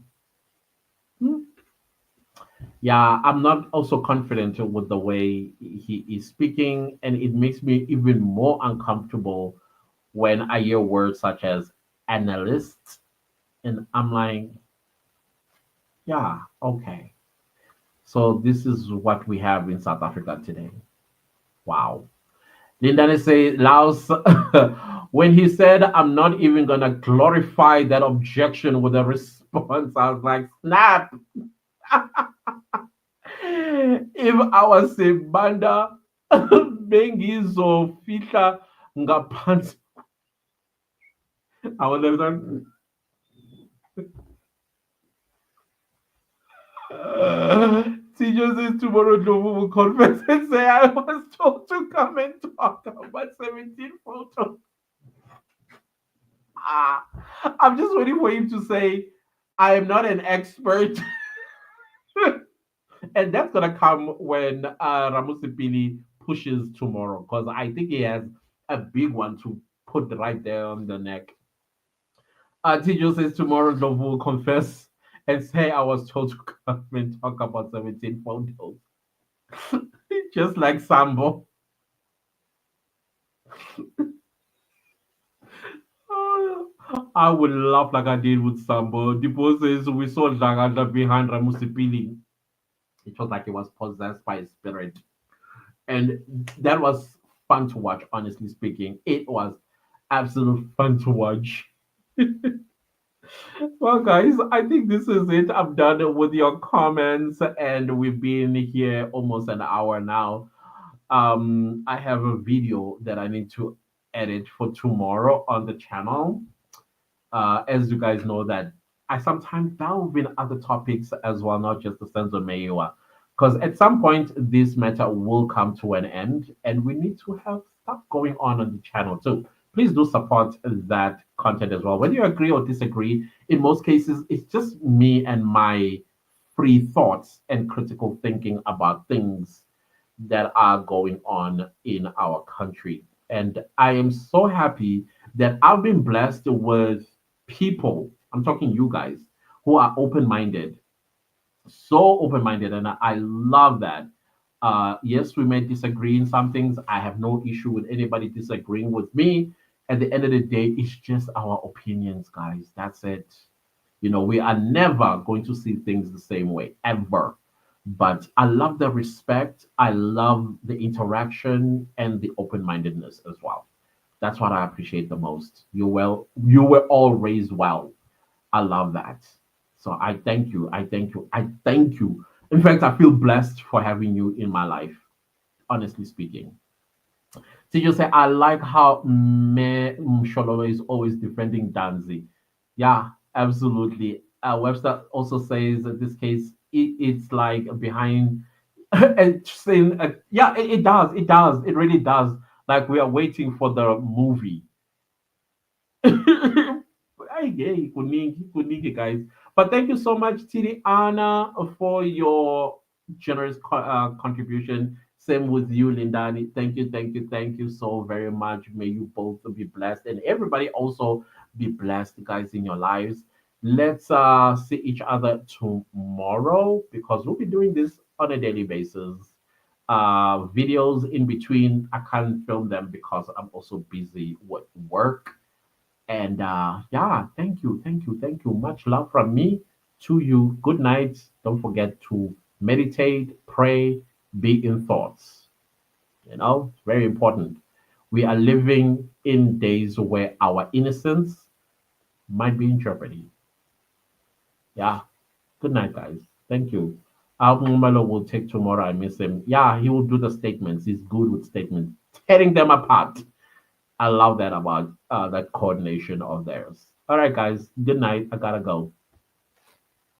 [SPEAKER 1] Yeah, I'm not also confident with the way he is speaking, and it makes me even more uncomfortable when I hear words such as analyst, and I'm like, yeah, okay. So this is what we have in South Africa today. Wow. Linda say Laos when he said I'm not even gonna glorify that objection with a response, I was like, snap. If our Sebanda bengizofihla ngaphansi, I would have done. Teacher says tomorrow Dlovu will confess and say I was told to come and talk about 17 photos. Ah, I'm just waiting for him to say I am not an expert. And that's gonna come when Ramusipili pushes tomorrow, because I think he has a big one to put right there on the neck. Tijo says tomorrow Dlovu will confess and say I was told to come and talk about 17 photos. Just like Sambo. I would laugh like I did with Sambo. Dipo says we saw Daganda behind Ramusipili. It was like he was possessed by a spirit. And that was fun to watch, honestly speaking. It was absolute fun to watch. Well, guys, I think this is it. I'm done with your comments, and we've been here almost an hour now. I have a video that I need to edit for tomorrow on the channel. As you guys know, that I sometimes delve in other topics as well, not just the Senzo Meiwa. Because at some point, this matter will come to an end, and we need to have stuff going on the channel too. Please do support that content as well. Whether you agree or disagree, in most cases, it's just me and my free thoughts and critical thinking about things that are going on in our country. And I am so happy that I've been blessed with people, I'm talking you guys, who are open minded, so open-minded, and I love that. Yes, we may disagree in some things. I have no issue with anybody disagreeing with me. At the end of the day, it's just our opinions, guys. That's it. We are never going to see things the same way ever. But I love the respect. I love the interaction and the open-mindedness as well. That's what I appreciate the most. You were all raised well. I love that. So I thank you. I thank you. I thank you. In fact, I feel blessed for having you in my life, honestly speaking. Teacher say, I like how Me Mshololo is always defending Danzi. Yeah, absolutely. Webster also says that this case, it's like behind and saying, yeah, it does. It does. It really does. Like we are waiting for the movie. Hey, kuningi, guys. But thank you so much, Titi Anna, for your generous contribution. Same with you, Lindani. Thank you so very much. May you both be blessed, and everybody also be blessed, guys, in your lives. Let's see each other tomorrow because we'll be doing this on a daily basis. Videos in between, I can't film them because I'm also busy with work. And yeah, thank you. Much love from me to you. Good night. Don't forget to meditate, pray, be in thoughts. It's very important. We are living in days where our innocence might be in jeopardy. Yeah. Good night, guys. Thank you. Malo will take tomorrow. I miss him. Yeah, he will do the statements. He's good with statements, tearing them apart. I love that about that coordination of theirs. All right, guys. Good night. I gotta go.